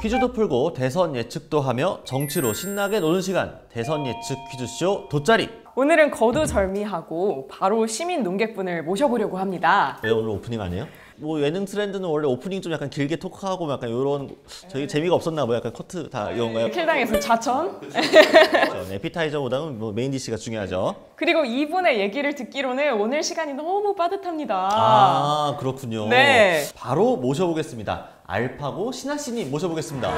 퀴즈도 풀고 대선 예측도 하며 정치로 신나게 노는 시간, 대선 예측 퀴즈쇼 돗자리. 오늘은 거두절미하고 바로 시민 논객분을 모셔보려고 합니다. 왜 오늘 오프닝 아니에요? 뭐 예능 트렌드는 원래 오프닝 좀 약간 길게 토크하고 약간 이런 저희 재미가 없었나 봐요. 약간 커트 다 이런가요? 킬당에서 자천. 에피타이저보다는 뭐 메인 디시가 중요하죠. 그리고 이분의 얘기를 듣기로는 오늘 시간이 너무 빠듯합니다. 아, 그렇군요. 네. 바로 모셔보겠습니다. 알파고 신하 씨님 모셔보겠습니다.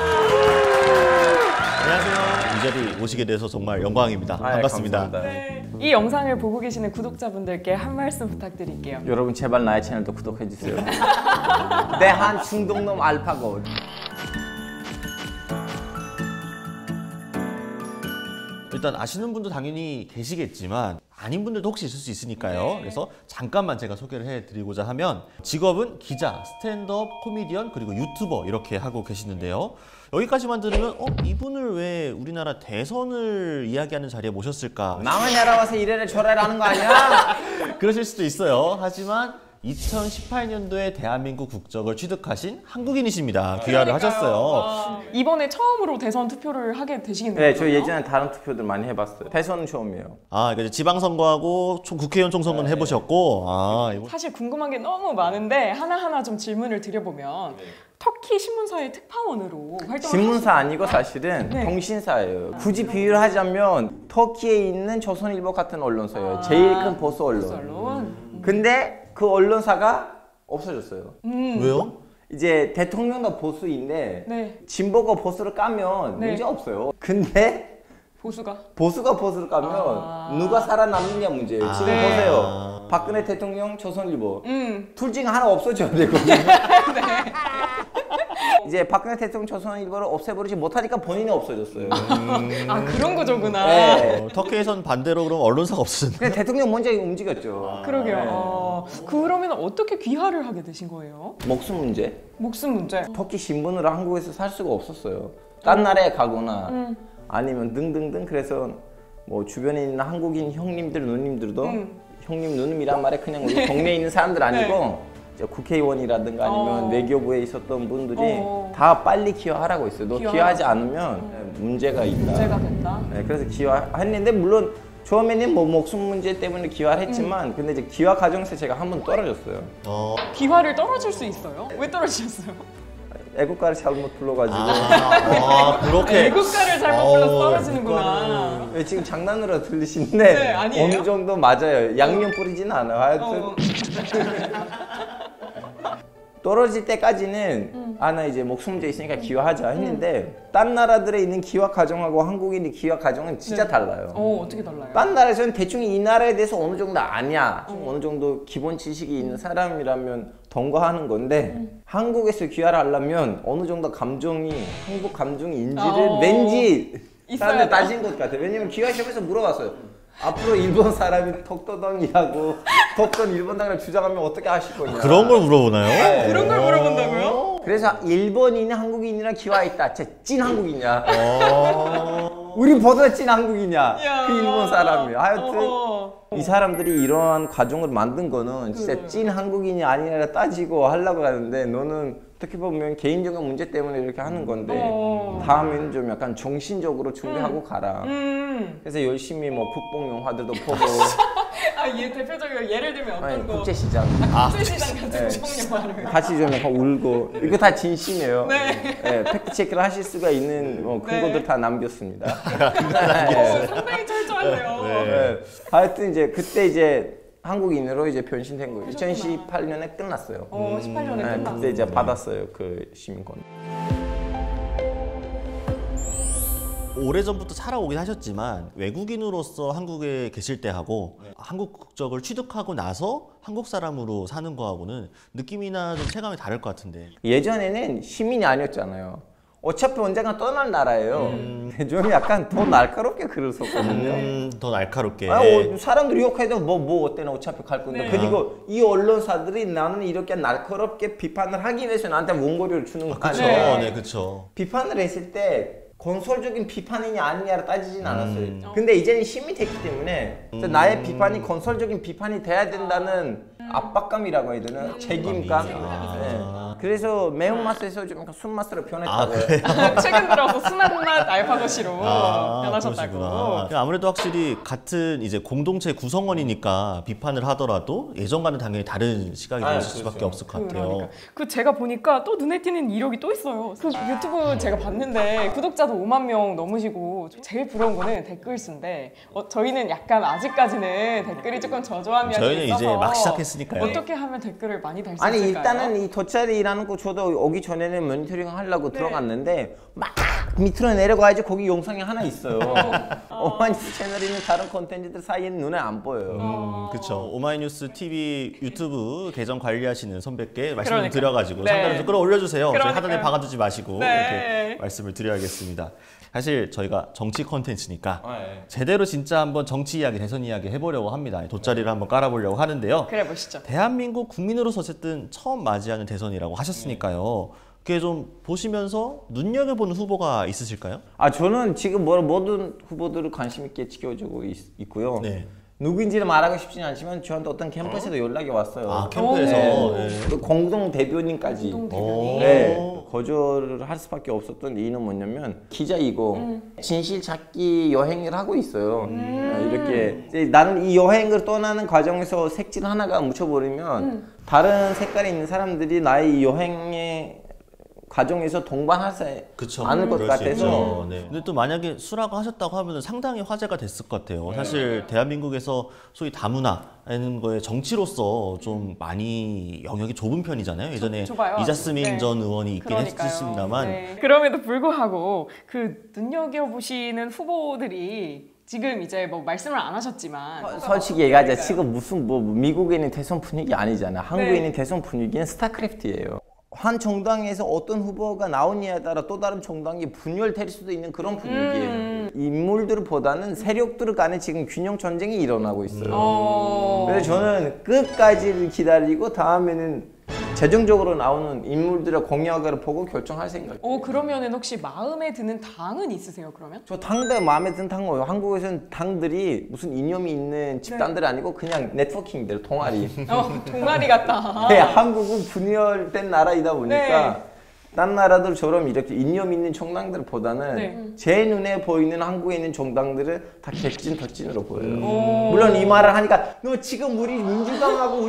안녕하세요. 이 자리 오시게 돼서 정말 영광입니다. 반갑습니다. 네. 이 영상을 보고 계시는 구독자분들께 한 말씀 부탁드릴게요. 여러분 제발 나의 채널도 구독해 주세요. 대한 중동놈 알파고. 일단 아시는 분도 당연히 계시겠지만 아닌 분들도 혹시 있을 수 있으니까요. 그래서 잠깐만 제가 소개를 해드리고자 하면 직업은 기자, 스탠드업 코미디언, 그리고 유튜버 이렇게 하고 계시는데요. 여기까지만 들으면 이분을 왜 우리나라 대선을 이야기하는 자리에 모셨을까? 남은 나라 와서 이래라 저래라 하는 거 아니야? 그러실 수도 있어요. 하지만 2018년도에 대한민국 국적을 취득하신 한국인이십니다. 귀화를 하셨어요. 이번에 처음으로 대선 투표를 하게 되시겠네요. 네, 저 예전에 다른 투표들 많이 해봤어요. 대선은 처음이에요. 아, 그러니까 지방선거하고 국회의원 총선거는 해보셨고, 이거 사실 궁금한 게 너무 많은데 하나하나 좀 질문을 드려보면 터키 신문사의 특파원으로 활동을 신문사 아니고 사실은 네. 통신사예요. 굳이 비유를 하자면 터키에 있는 조선일보 같은 언론사예요. 제일 큰 보수 언론. 근데 그 언론사가 없어졌어요. 왜요? 이제 대통령도 보수인데 네. 진보가 보수를 까면 네. 문제 없어요. 근데 보수가 보수가 보수를 까면 누가 살아남느냐 문제예요. 지금 보세요. 박근혜 대통령 조선일보 둘 중에 하나 없어져야 되거든요. 이제 박근혜 대통령 조선일보를 없애버리지 못하니까 본인이 없어졌어요. 아 그런 거죠구나. 네. 터키에선 반대로 그럼 언론사가 없어졌나요? 근데 대통령 먼저 움직였죠. 그러게요. 그러면 어떻게 귀화를 하게 되신 거예요? 목숨 문제. 목숨 문제. 터키 신분으로 한국에서 살 수가 없었어요. 딴 나라에 가거나 아니면 등등등. 그래서 뭐 주변에 있는 한국인 형님들 누님들도 형님 누님이란 말에 그냥 우리 동네에 있는 사람들 아니고 이제 국회의원이라든가 아니면 외교부에 있었던 분들이 다 빨리 기화하라고 했어요. 너 기화하지 않으면 문제가 있다. 문제가 된다. 네, 그래서 기화했는데 물론 처음에는 뭐 목숨 문제 때문에 기화를 했지만 근데 이제 기화 과정에서 제가 한 번 떨어졌어요. 귀화를 떨어질 수 있어요? 왜 떨어지셨어요? 애국가를 잘못 불러가지고 그렇게 애국가를 잘못 불러서 떨어지는구나. 네, 지금 장난으로 들리시는데 네, 아니에요? 어느 정도 맞아요. 양념 뿌리진 않아요. 하여튼 떨어질 때까지는 나 이제 목숨 문제 있으니까 기화하자 했는데 딴 나라들에 있는 기화 과정하고 한국인의 기화 과정은 진짜 달라요. 어떻게 달라요? 딴 나라에서는 대충 이 나라에 대해서 어느 정도 아냐, 어느 정도 기본 지식이 있는 사람이라면 통과하는 건데 한국에서 기화를 하려면 어느 정도 감정이 한국 감정인지를 왠지 사람들 따진 것 같아요. 왜냐면 기화 시험에서 물어봤어요. 앞으로 일본 사람이 톡도덩이라고 톡던 일본 당을 주장하면 어떻게 하실 거냐. 그런 걸 물어보나요? 네. 그런 걸 물어본다고요? 그래서 일본인이 한국인이랑 기화했다. 진짜 찐 한국이냐. 우리보다 찐 한국이냐. 그 일본 사람이. 하여튼 이 사람들이 이러한 과정을 만든 거는 진짜 찐 한국인이 아니라 따지고 하려고 하는데 너는 어떻게 보면 개인적인 문제 때문에 이렇게 하는 건데 다음에는 좀 약간 정신적으로 준비하고 가라. 그래서 열심히 뭐 국뽕 영화들도 보고 얘 대표적으로 예를 들면 어떤 거? 국제시장 국제시장 같은 좋은 영화를 같이 좀 약간 울고 이거 다 진심이에요. 네. 팩트 체크를 하실 수가 있는 근거들 다 남겼습니다. 상당히 철저하네요. 네. 하여튼 이제 그때 이제 한국인으로 이제 변신된 거예요. 2018년에 끝났어요. 18년에 끝났어요. 그때 이제 받았어요 그 시민권. 오래전부터 살아오긴 하셨지만 외국인으로서 한국에 계실 때하고 한국 국적을 취득하고 나서 한국 사람으로 사는 거하고는 느낌이나 좀 체감이 다를 것 같은데. 예전에는 시민이 아니었잖아요. 어차피 언젠가 떠날 나라예요. 좀 약간 더 날카롭게 글을 썼거든요. 더 날카롭게. 사람들이 욕해도 뭐 어때나 어차피 갈 건데. 그리고 이 언론사들이 나는 이렇게 날카롭게 비판을 하기 위해서 나한테 원고료를 주는 거 아니에요. 네, 그렇죠. 비판을 했을 때 건설적인 비판이냐 아니냐를 따지진 않았어요. 근데 이제는 시민이 됐기 때문에 나의 비판이 건설적인 비판이 돼야 된다는 압박감이라고 해야 되나? 책임감? 네. 그래서 매운맛에서 좀 순맛으로 변했다고. 최근 들어서 순한 맛 알파고시로 변하셨다고. 그러시구나. 아무래도 확실히 같은 이제 공동체 구성원이니까 비판을 하더라도 예전과는 당연히 다른 시각이 보였을 수밖에 없을 것 같아요. 그러니까. 그 제가 보니까 또 눈에 띄는 이력이 또 있어요. 그 유튜브 제가 봤는데 구독자도 5만 명 넘으시고 제일 부러운 거는 댓글 수인데 저희는 약간 아직까지는 댓글이 조금 저조한 면이 저희는 있어서 이제 막 시작했으니까요. 어떻게 하면 댓글을 많이 달 수 아니 있을까요? 일단은 이 돗자리라는 거 저도 오기 전에는 모니터링 하려고 들어갔는데 막 밑으로 내려가야지 거기 영상이 하나 있어요. 오마이뉴스 채널에 있는 다른 콘텐츠들 사이에는 눈에 안 보여요. 그렇죠. 오마이뉴스 TV 유튜브 계정 관리하시는 선배께 말씀을 그러니까. 드려가지고 네. 상단을 좀 끌어올려주세요. 저희 그러니까요. 하단에 박아두지 마시고 네. 이렇게 말씀을 드려야겠습니다. 사실 저희가 정치 콘텐츠니까 네. 제대로 진짜 한번 정치 이야기, 대선 이야기 해보려고 합니다. 돗자리를 한번 깔아보려고 하는데요. 그래 보시죠. 대한민국 국민으로서 어쨌든 처음 맞이하는 대선이라고 하셨으니까요. 그게 좀 보시면서 눈여겨보는 후보가 있으실까요? 아 저는 지금 모든 후보들을 관심 있게 지켜주고 있고요. 네. 누구인지는 말하고 싶지는 않지만 저한테 어떤 캠퍼스에서 연락이 왔어요. 아 캠프에서 네. 네. 그 공동 대변인까지. 대변인. 네, 거절을 할 수밖에 없었던 이유는 뭐냐면 기자이고 진실 찾기 여행을 하고 있어요. 이렇게 이제 나는 이 여행을 떠나는 과정에서 색질 하나가 묻혀버리면 다른 색깔이 있는 사람들이 나의 이 여행의 과정에서 동반하지 그쵸. 않을 것 그럴 수 같아서. 있죠. 네. 근데 또 만약에 수락을 하셨다고 하면 상당히 화제가 됐을 것 같아요. 사실 대한민국에서 소위 다문화라는 거에 정치로서 좀 많이 영역이 좁은 편이잖아요. 예전에 좁아요. 이자스민 네. 전 의원이 있긴 그러니까요. 했습니다만 네. 그럼에도 불구하고 그 눈여겨보시는 후보들이 지금 이제 뭐 말씀을 안 하셨지만 솔직히 얘기하자. 지금 무슨 뭐 미국에 있는 대선 분위기 아니잖아. 한국에 네. 있는 대선 분위기는 스타크래프트예요. 한 정당에서 어떤 후보가 나오냐에 따라 또 다른 정당이 분열될 수도 있는 그런 분위기예요. 인물들보다는 세력들 간에 지금 균형 전쟁이 일어나고 있어요. 그래서 저는 끝까지 기다리고 다음에는 재정적으로 나오는 인물들의 공약을 보고 결정할 생각이에요. 그러면은 혹시 마음에 드는 당은 있으세요? 그러면? 저 당도 마음에 드는 당 거예요. 한국에서는 당들이 무슨 이념이 있는 집단들이 아니고 그냥 네트워킹들, 동아리. 동아리 같다. 네, 한국은 분열된 나라이다 보니까 딴 나라들처럼 이렇게 이념 있는 정당들보다는 제 눈에 보이는 한국에 있는 정당들은 다 객진덕진으로 보여요. 물론 이 말을 하니까 너 지금 우리 민주당하고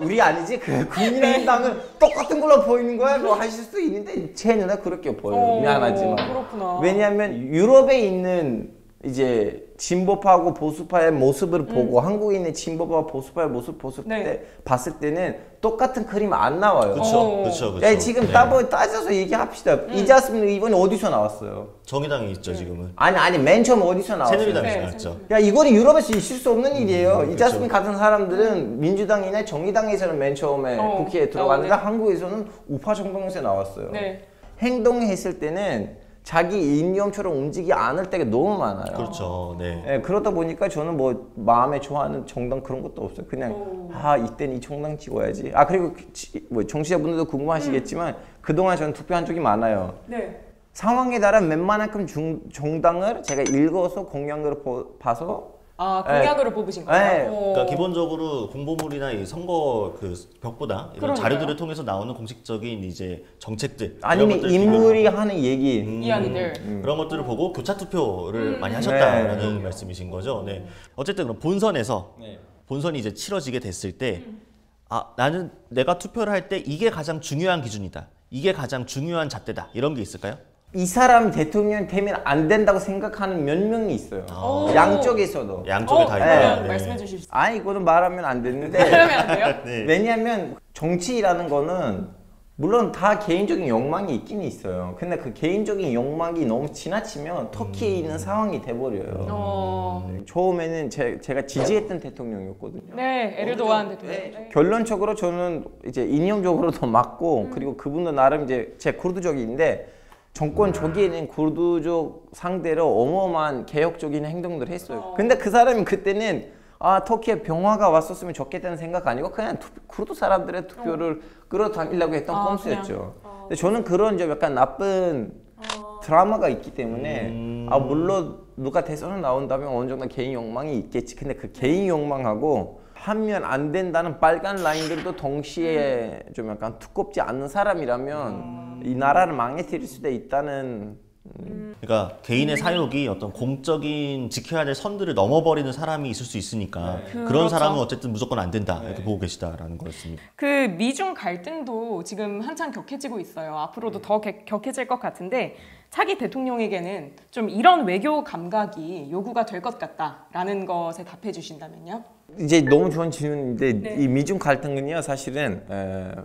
우리 아니지? 그 국민의당은 똑같은 걸로 보이는 거야? 뭐 하실 수도 있는데 제 눈에 그렇게 보여요. 미안하지만. 그렇구나. 왜냐하면 유럽에 있는 이제 진보파하고 보수파의 모습을 보고 한국에 있는 진보파 보수파의 모습 봤을 때는 똑같은 그림 안 나와요. 그렇죠. 야, 지금 따져서 얘기합시다. 이자스민 의원이 어디서 나왔어요? 정의당이 있죠 지금은. 아니 맨 처음 어디서 나왔어요? 새누리당에서 나왔죠. 야, 이거는 유럽에서 있을 수 없는 일이에요. 이자스민 같은 사람들은 민주당이나 정의당에서는 맨 처음에 국회에 들어갔는데 한국에서는 우파 정당에서 나왔어요. 행동했을 때는 자기 이념처럼 움직이지 않을 때가 너무 많아요. 그렇죠. 네. 네, 그러다 보니까 저는 뭐 마음에 좋아하는 정당 그런 것도 없어요. 그냥 이때는 이 정당 찍어야지. 그리고 뭐 정치자분들도 궁금하시겠지만 그동안 저는 투표한 적이 많아요. 상황에 따라 웬만큼 정당을 제가 읽어서 공약을 봐서 공약으로 뽑으신 거예요? 그러니까 기본적으로 공보물이나 이 선거 그 벽보다 이런 자료들을 통해서 나오는 공식적인 이제 정책들 아니면 인물이 하는 얘기 이야기들 그런 것들을 보고 교차 투표를 많이 하셨다라는 말씀이신 거죠. 네. 어쨌든 그럼 본선이 이제 치러지게 됐을 때 나는 내가 투표를 할 때 이게 가장 중요한 기준이다. 이게 가장 중요한 잣대다. 이런 게 있을까요? 이 사람 대통령 되면 안 된다고 생각하는 몇 명이 있어요. 양쪽에서도. 양쪽에 다 있다. 말씀해 주실 수 이거는 말하면 안 되는데. 그러면 안 돼요? 왜냐하면 정치라는 거는 물론 다 개인적인 욕망이 있긴 있어요. 근데 그 개인적인 욕망이 너무 지나치면 터키에 있는 상황이 돼버려요. 처음에는 제가 지지했던 대통령이었거든요. 에르도안 대통령. 결론적으로 저는 이제 이념적으로도 맞고 그리고 그분도 나름 이제 제 쿠르드족인데 정권 초기에는 쿠르드족 상대로 어마어마한 개혁적인 행동들을 했어요. 근데 그 사람이 그때는 터키에 병화가 왔었으면 좋겠다는 생각 아니고 그냥 쿠르드 사람들의 투표를 끌어당기려고 했던 꼼수였죠. 근데 저는 그런 좀 약간 나쁜 드라마가 있기 때문에 물론 누가 대선을 나온다면 어느 정도 개인 욕망이 있겠지. 근데 그 개인 욕망하고 하면 안 된다는 빨간 라인들도 동시에 좀 약간 두껍지 않은 사람이라면 이 나라를 망가뜨릴 수도 있다는. 그러니까 개인의 사욕이 어떤 공적인 지켜야 될 선들을 넘어버리는 사람이 있을 수 있으니까 그런 그렇죠. 사람은 어쨌든 무조건 안 된다 이렇게 보고 계시다라는 거였습니다. 그 미중 갈등도 지금 한창 격해지고 있어요. 앞으로도 더 격해질 것 같은데 차기 대통령에게는 좀 이런 외교 감각이 요구가 될 것 같다라는 것에 답해 주신다면요? 이제 너무 좋은 질문인데 네. 이 미중 갈등은요 사실은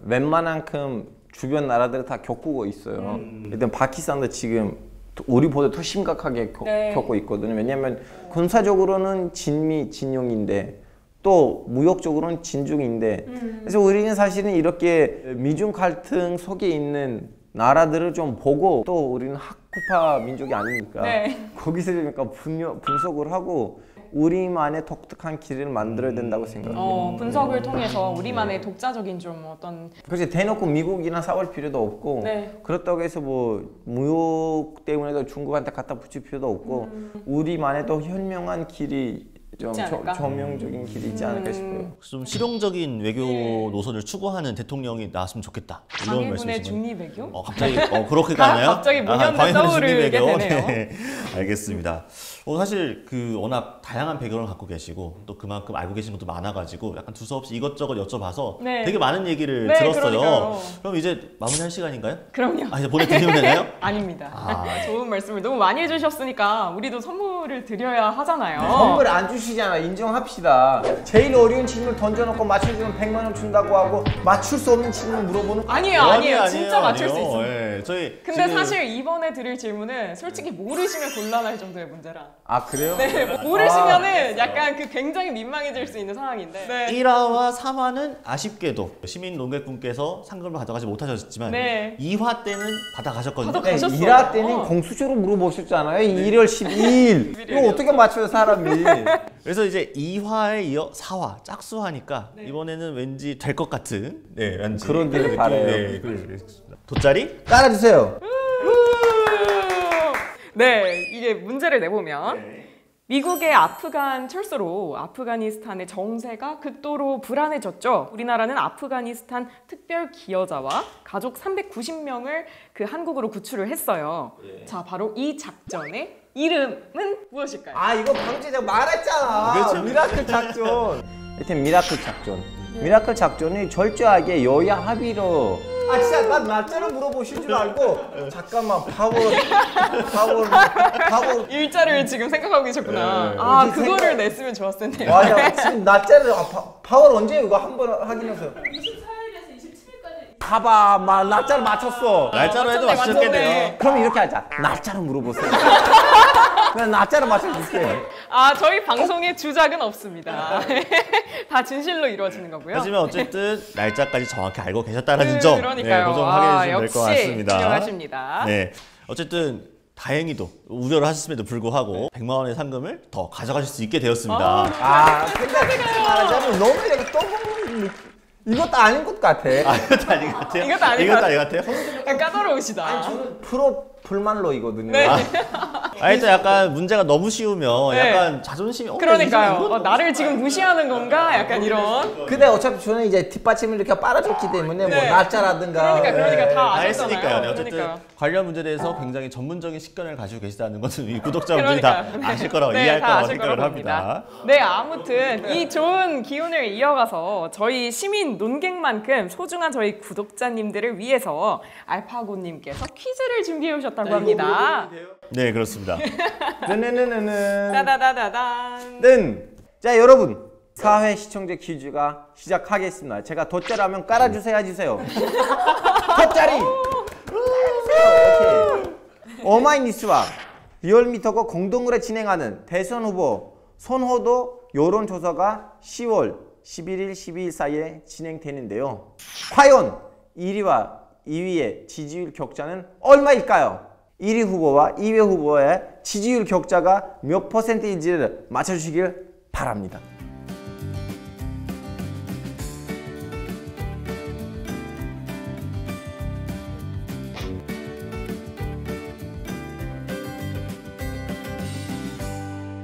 웬만한큼 주변 나라들이 다 겪고 있어요. 일단 파키스탄도 지금 우리보다 더 심각하게 네. 겪고 있거든요. 왜냐하면 군사적으로는 진미 진용인데 또 무역적으로는 진중인데 그래서 우리는 사실은 이렇게 미중 갈등 속에 있는 나라들을 좀 보고 또 우리는 학구파 민족이 아니니까 네. 거기서 그러니까 분석을 하고 우리만의 독특한 길을 만들어야 된다고 생각해요. 분석을 통해서 우리만의 독자적인 좀 어떤 그래서 대놓고 미국이나 싸울 필요도 없고 네. 그렇다고 해서 뭐 무역 때문에도 중국한테 갖다 붙일 필요도 없고 우리만의 또 현명한 길이 좀 있지 않을까? 조명적인 길이 있지 않을까 싶어요. 좀 실용적인 외교 노선을 추구하는 대통령이 나왔으면 좋겠다 이런 광해군의 말씀이시면 중립 외교? 갑자기 그렇게 가나요? 갑자기 문현대 광해군의 떠오르게 중립외교. 되네요. 네, 알겠습니다. 사실 그 워낙 다양한 배경을 갖고 계시고 또 그만큼 알고 계신 것도 많아가지고 약간 두서없이 이것저것 여쭤봐서 네. 되게 많은 얘기를 네, 들었어요. 그러니까요. 그럼 이제 마무리할 시간인가요? 그럼요. 이제 보내드리면 되나요? 아닙니다. 좋은 말씀을 너무 많이 해주셨으니까 우리도 선물을 드려야 하잖아요. 선물 안 주시잖아. 인정합시다. 제일 어려운 질문 던져놓고 맞춰주면 100만 원 준다고 하고 맞출 수 없는 질문 물어보는 거 아니에요. 진짜 맞출 수 있어요. 네, 저희 근데 지금 사실 이번에 드릴 질문은 솔직히 모르시면 곤란할 정도의 문제라. 아 그래요? 네, 모르시면은 약간 그 굉장히 민망해질 수 있는 상황인데. 네. 1화와 3화는 아쉽게도 시민 논객분께서 상금을 가져가지 못하셨지만 네. 2화 때는 받아가셨거든요. 받아- 가셨어요. 1화 때는 공수처로 물어보셨잖아요. 1월 12일. 이거 어떻게 맞춰요 사람이? 그래서 이제 2화에 이어 4화 짝수하니까 네. 이번에는 왠지 될 것 같은 왠지 그런 길을 느낌이, 바라요. 네, 그렇습니다. 돗자리? 따라주세요. 네, 이게 문제를 내보면 미국의 아프간 철수로 아프가니스탄의 정세가 극도로 불안해졌죠. 우리나라는 아프가니스탄 특별 기여자와 가족 390명을 그 한국으로 구출을 했어요. 자, 바로 이 작전의 이름은 무엇일까요? 아 이거 방금 제가 말했잖아. 그렇죠. 미라클 작전. 하여튼 미라클 작전. 미라클 작전이 철저하게 여야 합의로. 아 진짜 난 날짜를 물어보실 줄 알고 잠깐만 파워 일자를 지금 생각하고 계셨구나. 네. 아, 이제 그거를 냈으면 좋았을 텐데요. 맞아 지금 날짜를 파워 언제 이거 한번 확인해서 24일에서 27일까지 봐봐 막 날짜를 맞췄어. 날짜로 해도 맞췄네. 맞추셨겠네요. 그럼 이렇게 하자. 날짜를 물어보세요. 그냥 날짜를 맞춰줄게. 아, 저희 방송에 주작은 없습니다. 다 진실로 이루어지는 거고요. 하지만 어쨌든 날짜까지 정확히 알고 계셨다는 점 그러니까요. 그 좀 확인해 주시면 될 것 같습니다. 훌륭하십니다. 네, 어쨌든 다행히도 우려를 하셨음에도 불구하고 100만 원의 상금을 더 가져가실 수 있게 되었습니다. 아 근데 솔직히 말하자면 너무 이렇게 떠먹는 이것도 아닌 것 같아. 이것도 아닌 것 같아요. 이것도 아닌 것 이것도 아닌 것 같아요. 약간 까다로우시다. 저는 프로 불만로이거든요. 네. 일단 약간 문제가 너무 쉬우면 네. 약간 자존심이 그러니까요. 이건 나를 지금 무시하는 건가? 약간 이런. 근데 어차피 저는 이제 뒷받침을 이렇게 빨아줬기 때문에 뭐 네. 날짜라든가 그러니까 다 다 아셨잖아요. 했으니까요. 네, 어쨌든 그러니까요. 관련 문제에 대해서 굉장히 전문적인 식견을 가지고 계시다는 것은 이 구독자분들이 다 그러니까요. 아실 거라고 네, 이해할 다 거라고 아실 생각을 거라고 합니다. 네, 아무튼 이 좋은 기운을 이어가서 저희 시민 논객만큼 소중한 저희 구독자님들을 위해서 알파고님께서 퀴즈를 준비해 오셨다고 합니다. 네, 그렇습니다. 네네네네는 따다다다단. 자 여러분 사회 시청자 퀴즈가 시작하겠습니다. 제가 돗자리하면 깔아주세요 해주세요. 돗자리. 오케이. 어마이뉴스와 리얼미터가 공동으로 진행하는 대선 후보 선호도 여론조사가 10월 11일, 12일 사이에 진행되는데요. 과연 1위와 2위의 지지율 격차는 얼마일까요? 1위 후보와 2위 후보의 지지율 격차가 몇 %인지를 맞춰주시길 바랍니다.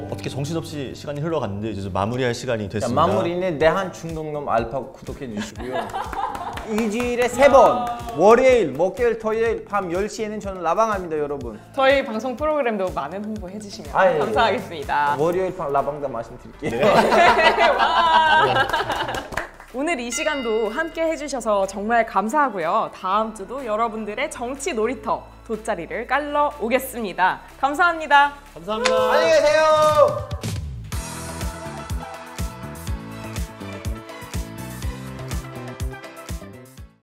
어떻게 이렇게 정신없이 시간이 흘러갔는데 이제 좀 마무리할 시간이 자, 됐습니다. 마무리는 내한 중독놈 알파 구독해 주시고요. 일주일에 3번 월요일, 목요일, 토요일 밤 10시에는 저는 라방합니다, 여러분. 저희 방송 프로그램도 많은 홍보 해주시면 아, 예. 감사하겠습니다. 월요일 밤 라방다 말씀드릴게요. 오늘 이 시간도 함께 해주셔서 정말 감사하고요. 다음 주도 여러분들의 정치 놀이터 돗자리를 깔러 오겠습니다. 감사합니다. 감사합니다. 안녕히 계세요.